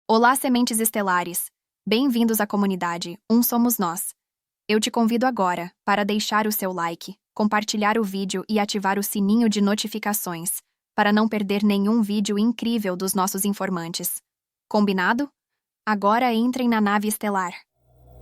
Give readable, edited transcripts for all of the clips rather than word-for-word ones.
Olá, sementes estelares! Bem-vindos à comunidade Um Somos Nós. Eu te convido agora para deixar o seu like, compartilhar o vídeo e ativar o sininho de notificações, para não perder nenhum vídeo incrível dos nossos informantes. Combinado? Agora entrem na nave estelar.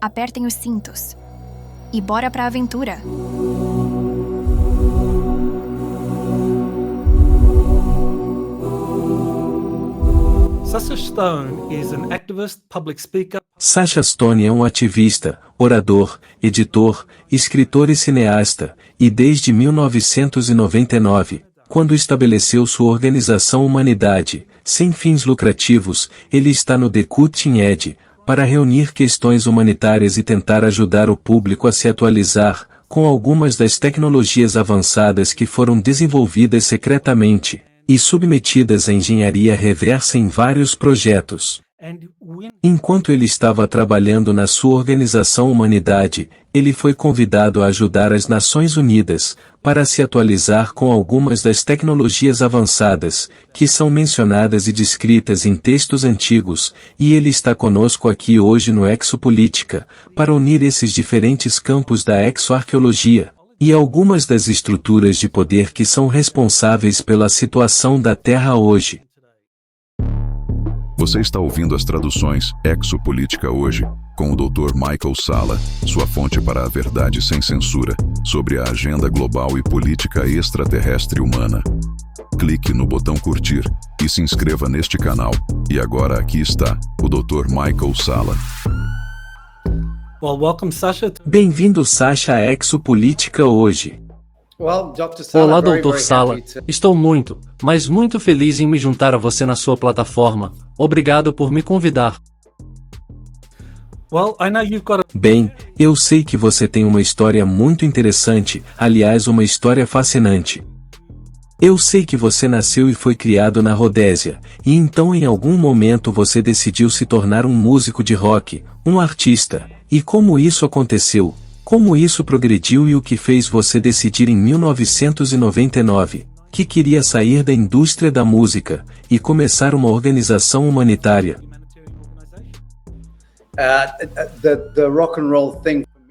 Apertem os cintos. E bora pra aventura! Sasha Stone is an activist, public speaker. Sasha Stone é um ativista, orador, editor, escritor e cineasta, e desde 1999, quando estabeleceu sua organização Humanidade, sem fins lucrativos, ele está no The Cutting Edge, para reunir questões humanitárias e tentar ajudar o público a se atualizar, com algumas das tecnologias avançadas que foram desenvolvidas secretamente e submetidas à engenharia reversa em vários projetos. Enquanto ele estava trabalhando na sua organização Humanidade, ele foi convidado a ajudar as Nações Unidas, para se atualizar com algumas das tecnologias avançadas, que são mencionadas e descritas em textos antigos, e ele está conosco aqui hoje no Exopolítica, para unir esses diferentes campos da exoarqueologia e algumas das estruturas de poder que são responsáveis pela situação da Terra hoje. Você está ouvindo as traduções Exopolítica Hoje, com o Dr. Michael Salla, sua fonte para a verdade sem censura, sobre a agenda global e política extraterrestre humana. Clique no botão curtir e se inscreva neste canal. E agora aqui está o Dr. Michael Salla. Well, welcome, Sasha. Bem-vindo, Sasha, a Exopolítica Hoje. Olá, Dr. Salla. Estou muito, mas muito feliz em me juntar a você na sua plataforma. Obrigado por me convidar. Well, I know you've got a... Bem, eu sei que você tem uma história muito interessante, aliás, uma história fascinante. Eu sei que você nasceu e foi criado na Rodésia, e então em algum momento você decidiu se tornar um músico de rock, um artista. E como isso aconteceu? Como isso progrediu e o que fez você decidir em 1999, que queria sair da indústria da música, e começar uma organização humanitária?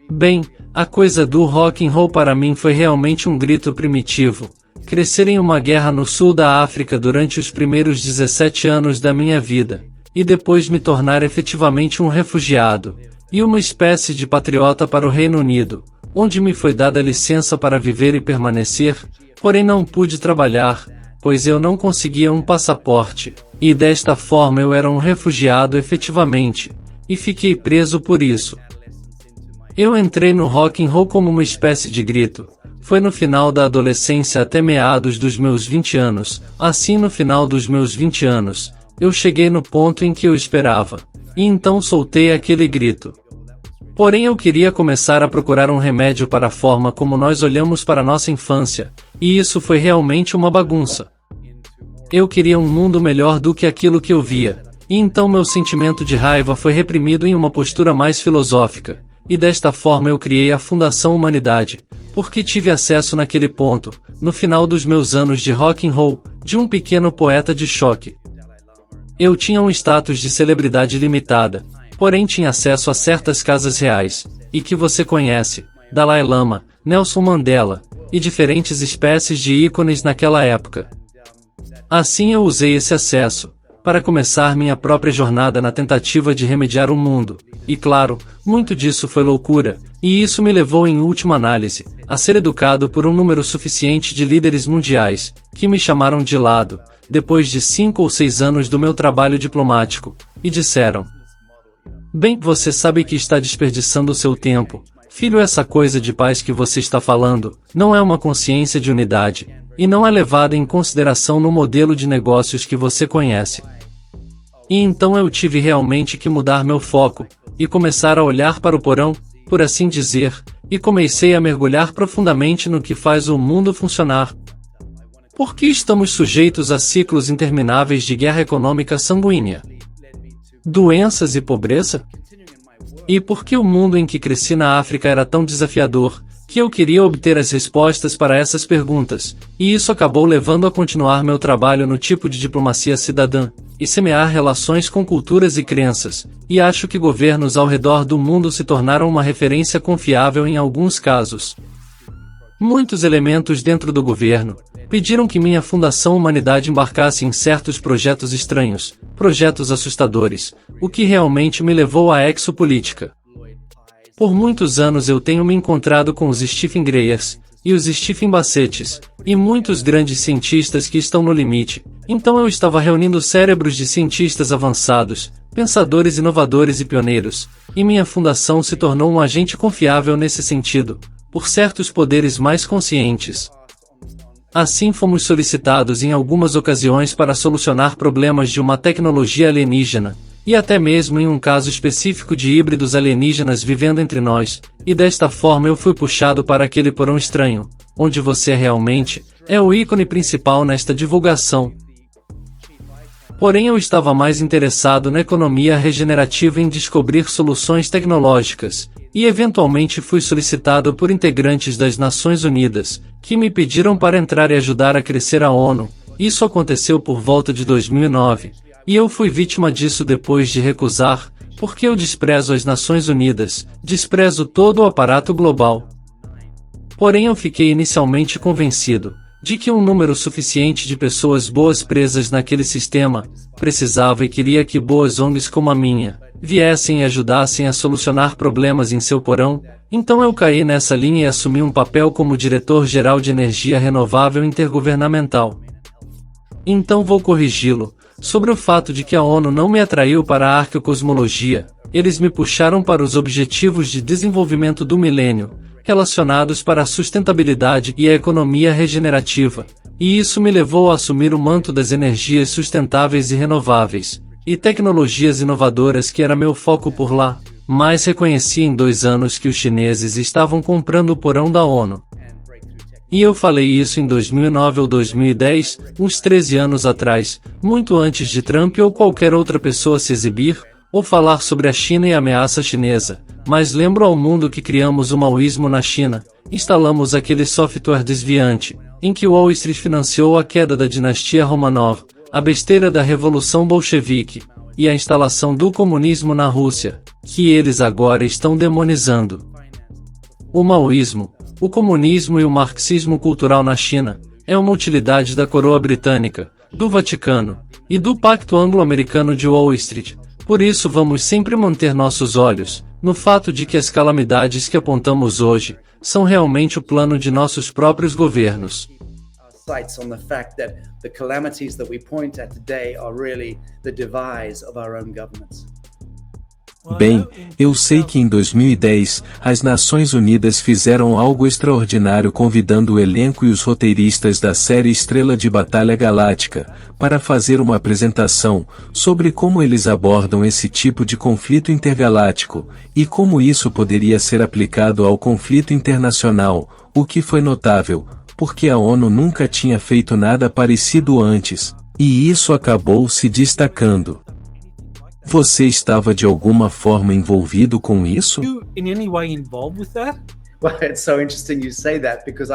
Bem, a coisa do rock and roll para mim foi realmente um grito primitivo. Crescer em uma guerra no sul da África durante os primeiros 17 anos da minha vida, e depois me tornar efetivamente um refugiado, e uma espécie de patriota para o Reino Unido, onde me foi dada licença para viver e permanecer, porém não pude trabalhar, pois eu não conseguia um passaporte, e desta forma eu era um refugiado efetivamente, e fiquei preso por isso. Eu entrei no rock and roll como uma espécie de grito. Foi no final da adolescência até meados dos meus 20 anos, assim no final dos meus 20 anos, eu cheguei no ponto em que eu esperava, e então soltei aquele grito. Porém eu queria começar a procurar um remédio para a forma como nós olhamos para nossa infância, e isso foi realmente uma bagunça. Eu queria um mundo melhor do que aquilo que eu via, e então meu sentimento de raiva foi reprimido em uma postura mais filosófica, e desta forma eu criei a Fundação Humanidade, porque tive acesso naquele ponto, no final dos meus anos de rock and roll, de um pequeno poeta de choque. Eu tinha um status de celebridade limitada, porém tinha acesso a certas casas reais, e que você conhece, Dalai Lama, Nelson Mandela, e diferentes espécies de ícones naquela época. Assim eu usei esse acesso, para começar minha própria jornada na tentativa de remediar o mundo, e claro, muito disso foi loucura, e isso me levou em última análise, a ser educado por um número suficiente de líderes mundiais, que me chamaram de lado, depois de 5 ou 6 anos do meu trabalho diplomático, e disseram: bem, você sabe que está desperdiçando seu tempo, filho, essa coisa de paz que você está falando, não é uma consciência de unidade, e não é levada em consideração no modelo de negócios que você conhece. E então eu tive realmente que mudar meu foco, e começar a olhar para o porão, por assim dizer, e comecei a mergulhar profundamente no que faz o mundo funcionar. Por que estamos sujeitos a ciclos intermináveis de guerra econômica sanguínea? Doenças e pobreza? E por que o mundo em que cresci na África era tão desafiador, que eu queria obter as respostas para essas perguntas, e isso acabou levando a continuar meu trabalho no tipo de diplomacia cidadã, e semear relações com culturas e crenças, e acho que governos ao redor do mundo se tornaram uma referência confiável em alguns casos. Muitos elementos dentro do governo pediram que minha Fundação Humanidade embarcasse em certos projetos estranhos, projetos assustadores, o que realmente me levou à exopolítica. Por muitos anos eu tenho me encontrado com os Stephen Greyers e os Stephen Bassettes, e muitos grandes cientistas que estão no limite. Então eu estava reunindo cérebros de cientistas avançados, pensadores inovadores e pioneiros, e minha fundação se tornou um agente confiável nesse sentido, por certos poderes mais conscientes. Assim fomos solicitados em algumas ocasiões para solucionar problemas de uma tecnologia alienígena, e até mesmo em um caso específico de híbridos alienígenas vivendo entre nós, e desta forma eu fui puxado para aquele porão estranho, onde você realmente é o ícone principal nesta divulgação. Porém eu estava mais interessado na economia regenerativa em descobrir soluções tecnológicas, e eventualmente fui solicitado por integrantes das Nações Unidas, que me pediram para entrar e ajudar a crescer a ONU. Isso aconteceu por volta de 2009. E eu fui vítima disso depois de recusar, porque eu desprezo as Nações Unidas, desprezo todo o aparato global. Porém eu fiquei inicialmente convencido de que um número suficiente de pessoas boas presas naquele sistema precisava e queria que boas ONGs como a minha viessem e ajudassem a solucionar problemas em seu porão. Então eu caí nessa linha e assumi um papel como diretor-geral de energia renovável intergovernamental. Então vou corrigi-lo. Sobre o fato de que a ONU não me atraiu para a arqueocosmologia, eles me puxaram para os Objetivos de Desenvolvimento do Milênio, relacionados para a sustentabilidade e a economia regenerativa, e isso me levou a assumir o manto das energias sustentáveis e renováveis, e tecnologias inovadoras que era meu foco por lá, mas reconheci em 2 anos que os chineses estavam comprando o porão da ONU. E eu falei isso em 2009 ou 2010, uns 13 anos atrás, muito antes de Trump ou qualquer outra pessoa se exibir, ou falar sobre a China e a ameaça chinesa. Mas lembro ao mundo que criamos o maoísmo na China, instalamos aquele software desviante, em que Wall Street financiou a queda da dinastia Romanov, a besteira da Revolução Bolchevique, e a instalação do comunismo na Rússia, que eles agora estão demonizando. O maoísmo, o comunismo e o marxismo cultural na China é uma utilidade da coroa britânica, do Vaticano e do Pacto Anglo-Americano de Wall Street. Por isso vamos sempre manter nossos olhos no fato de que as calamidades que apontamos hoje são realmente o plano de nossos próprios governos. Sights on the fact that the calamities that we point at today are really the devise of our own governments. Bem, eu sei que em 2010, as Nações Unidas fizeram algo extraordinário convidando o elenco e os roteiristas da série Estrela de Batalha Galáctica, para fazer uma apresentação sobre como eles abordam esse tipo de conflito intergaláctico, e como isso poderia ser aplicado ao conflito internacional, o que foi notável, porque a ONU nunca tinha feito nada parecido antes, e isso acabou se destacando. Você estava de alguma forma envolvido com isso? In any way involved with that? Well, it's so interesting you say that because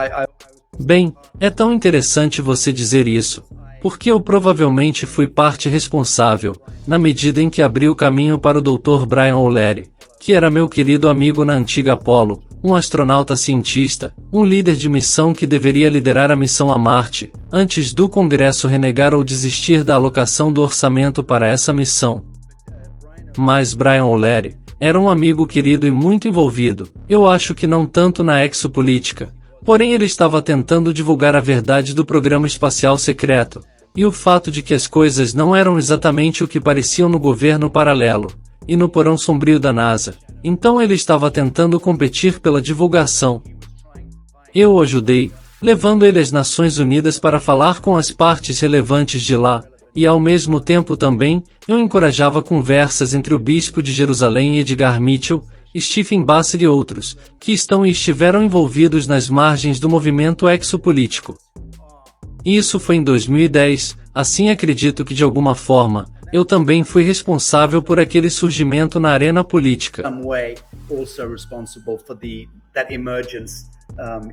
Bem, é tão interessante você dizer isso, porque eu provavelmente fui parte responsável, na medida em que abri o caminho para o Dr. Brian O'Leary, que era meu querido amigo na antiga Apollo, um astronauta cientista, um líder de missão que deveria liderar a missão a Marte, antes do Congresso renegar ou desistir da alocação do orçamento para essa missão. Mas Brian O'Leary era um amigo querido e muito envolvido, eu acho que não tanto na exopolítica, porém ele estava tentando divulgar a verdade do programa espacial secreto, e o fato de que as coisas não eram exatamente o que pareciam no governo paralelo, e no porão sombrio da NASA, então ele estava tentando competir pela divulgação. Eu o ajudei, levando ele às Nações Unidas para falar com as partes relevantes de lá, e ao mesmo tempo também, eu encorajava conversas entre o bispo de Jerusalém Edgar Mitchell, Stephen Bassett e outros, que estão e estiveram envolvidos nas margens do movimento exopolítico. Isso foi em 2010, assim acredito que de alguma forma, eu também fui responsável por aquele surgimento na arena política. some way also responsible for that emergence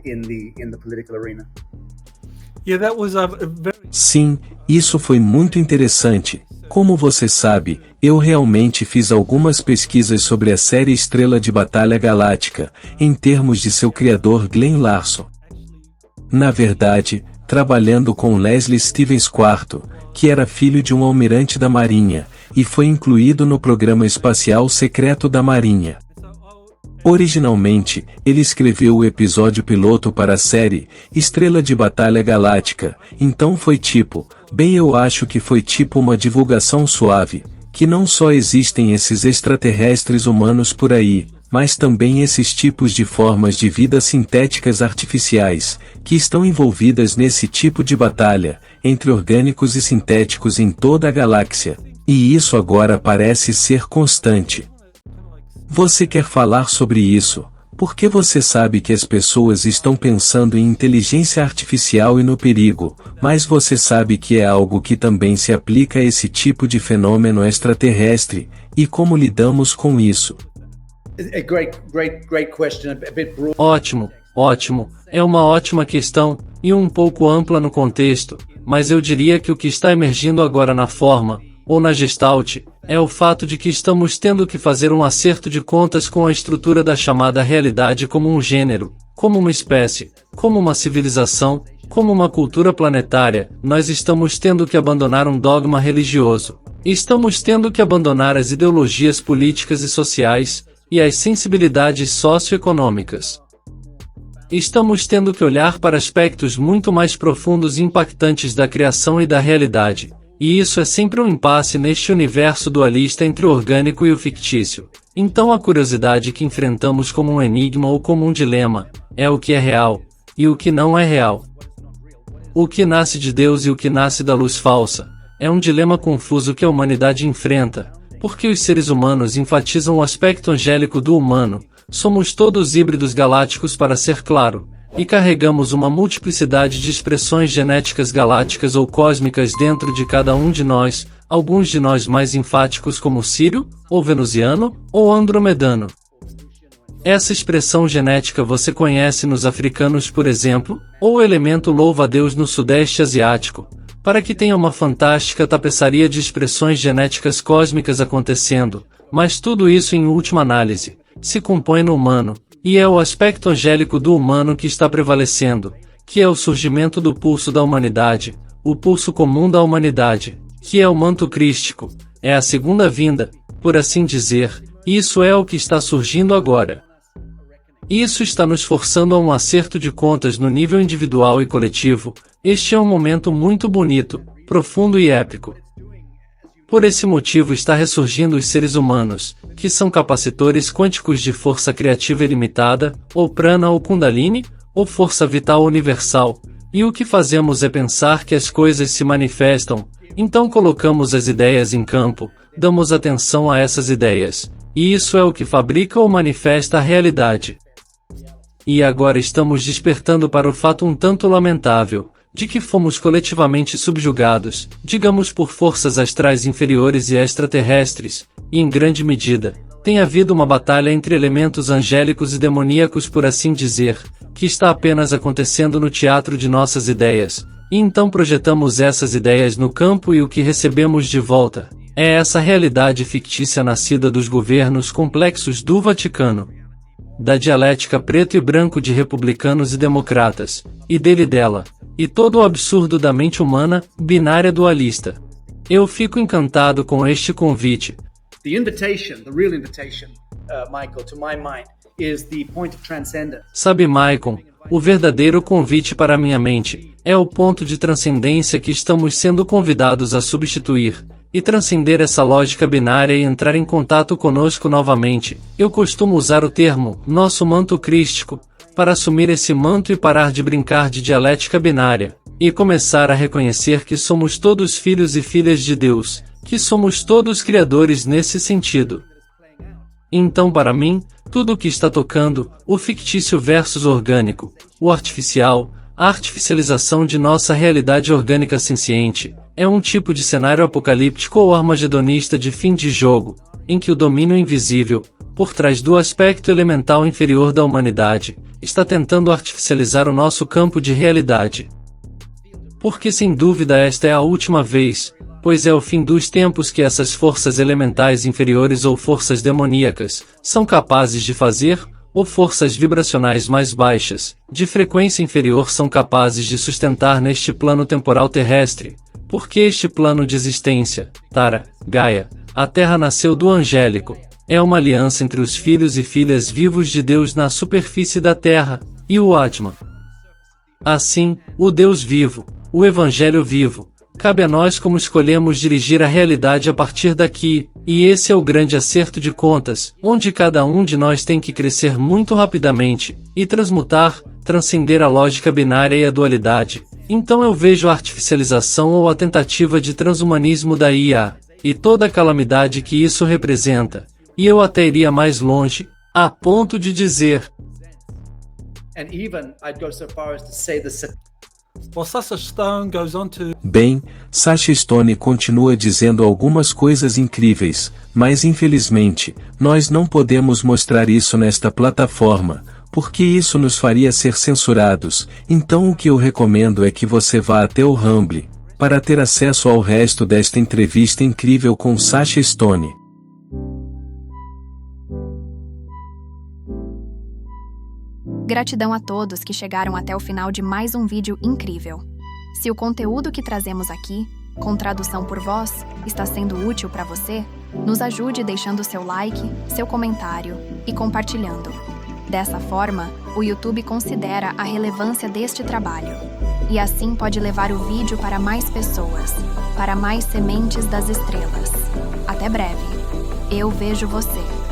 in the political arena. Yeah, that was a very Sim, isso foi muito interessante. Como você sabe, eu realmente fiz algumas pesquisas sobre a série Estrela de Batalha Galáctica, em termos de seu criador Glenn Larson. Na verdade, trabalhando com Leslie Stevens IV, que era filho de um almirante da Marinha, e foi incluído no programa espacial secreto da Marinha. Originalmente, ele escreveu o episódio piloto para a série Estrela de Batalha Galáctica, então foi tipo, bem, eu acho que foi tipo uma divulgação suave, que não só existem esses extraterrestres humanos por aí, mas também esses tipos de formas de vida sintéticas artificiais, que estão envolvidas nesse tipo de batalha, entre orgânicos e sintéticos em toda a galáxia, e isso agora parece ser constante. Você quer falar sobre isso, porque você sabe que as pessoas estão pensando em inteligência artificial e no perigo, mas você sabe que é algo que também se aplica a esse tipo de fenômeno extraterrestre, e como lidamos com isso? A great question, a bit broad. Ótimo. É uma ótima questão, e um pouco ampla no contexto, mas eu diria que o que está emergindo agora na forma, ou na Gestalt, é o fato de que estamos tendo que fazer um acerto de contas com a estrutura da chamada realidade como um gênero, como uma espécie, como uma civilização, como uma cultura planetária. Nós estamos tendo que abandonar um dogma religioso. Estamos tendo que abandonar as ideologias políticas e sociais, e as sensibilidades socioeconômicas. Estamos tendo que olhar para aspectos muito mais profundos e impactantes da criação e da realidade. E isso é sempre um impasse neste universo dualista entre o orgânico e o fictício. Então a curiosidade que enfrentamos como um enigma ou como um dilema, é o que é real, e o que não é real. O que nasce de Deus e o que nasce da luz falsa, é um dilema confuso que a humanidade enfrenta, porque os seres humanos enfatizam o aspecto angélico do humano, somos todos híbridos galácticos para ser claro, e carregamos uma multiplicidade de expressões genéticas galácticas ou cósmicas dentro de cada um de nós, alguns de nós mais enfáticos como sírio, ou venusiano, ou andromedano. Essa expressão genética você conhece nos africanos, por exemplo, ou o elemento louva-a-Deus no sudeste asiático, para que tenha uma fantástica tapeçaria de expressões genéticas cósmicas acontecendo, mas tudo isso em última análise, se compõe no humano, e é o aspecto angélico do humano que está prevalecendo, que é o surgimento do pulso da humanidade, o pulso comum da humanidade, que é o manto crístico, é a segunda vinda, por assim dizer, isso é o que está surgindo agora. Isso está nos forçando a um acerto de contas no nível individual e coletivo. Este é um momento muito bonito, profundo e épico. Por esse motivo está ressurgindo os seres humanos, que são capacitores quânticos de força criativa ilimitada, ou prana ou kundalini, ou força vital universal, e o que fazemos é pensar que as coisas se manifestam, então colocamos as ideias em campo, damos atenção a essas ideias, e isso é o que fabrica ou manifesta a realidade. E agora estamos despertando para o fato um tanto lamentável, de que fomos coletivamente subjugados, digamos por forças astrais inferiores e extraterrestres, e em grande medida, tem havido uma batalha entre elementos angélicos e demoníacos, por assim dizer, que está apenas acontecendo no teatro de nossas ideias, e então projetamos essas ideias no campo e o que recebemos de volta é essa realidade fictícia nascida dos governos complexos do Vaticano, da dialética preto e branco de republicanos e democratas, e dele e dela, e todo o absurdo da mente humana, binária dualista. Eu fico encantado com este convite. The invitation, the real invitation, Michael, to my mind, is the point of transcendence. Sabe, Maicon, o verdadeiro convite para minha mente é o ponto de transcendência que estamos sendo convidados a substituir, e transcender essa lógica binária e entrar em contato conosco novamente. Eu costumo usar o termo, nosso manto crístico, para assumir esse manto e parar de brincar de dialética binária, e começar a reconhecer que somos todos filhos e filhas de Deus, que somos todos criadores nesse sentido. Então, para mim, tudo o que está tocando, o fictício versus orgânico, o artificial, a artificialização de nossa realidade orgânica senciente, é um tipo de cenário apocalíptico ou armagedonista de fim de jogo, em que o domínio invisível, por trás do aspecto elemental inferior da humanidade, está tentando artificializar o nosso campo de realidade. Porque sem dúvida esta é a última vez, pois é o fim dos tempos que essas forças elementais inferiores ou forças demoníacas são capazes de fazer, ou forças vibracionais mais baixas, de frequência inferior são capazes de sustentar neste plano temporal terrestre, porque este plano de existência, Tara, Gaia, a Terra nasceu do angélico, é uma aliança entre os filhos e filhas vivos de Deus na superfície da Terra, e o Atman. Assim, o Deus vivo, o Evangelho vivo, cabe a nós como escolhemos dirigir a realidade a partir daqui, e esse é o grande acerto de contas, onde cada um de nós tem que crescer muito rapidamente, e transmutar, transcender a lógica binária e a dualidade. Então eu vejo a artificialização ou a tentativa de transhumanismo da IA, e toda a calamidade que isso representa, e eu até iria mais longe, a ponto de dizer... And even I'd go so far as to say Well, Sasha Stone goes on to Bem, Sasha Stone continua dizendo algumas coisas incríveis, mas infelizmente, nós não podemos mostrar isso nesta plataforma, porque isso nos faria ser censurados, então o que eu recomendo é que você vá até o Rumble, para ter acesso ao resto desta entrevista incrível com Sasha Stone. Gratidão a todos que chegaram até o final de mais um vídeo incrível. Se o conteúdo que trazemos aqui, com tradução por voz, está sendo útil para você, nos ajude deixando seu like, seu comentário e compartilhando. Dessa forma, o YouTube considera a relevância deste trabalho. E assim pode levar o vídeo para mais pessoas, para mais sementes das estrelas. Até breve. Eu vejo você.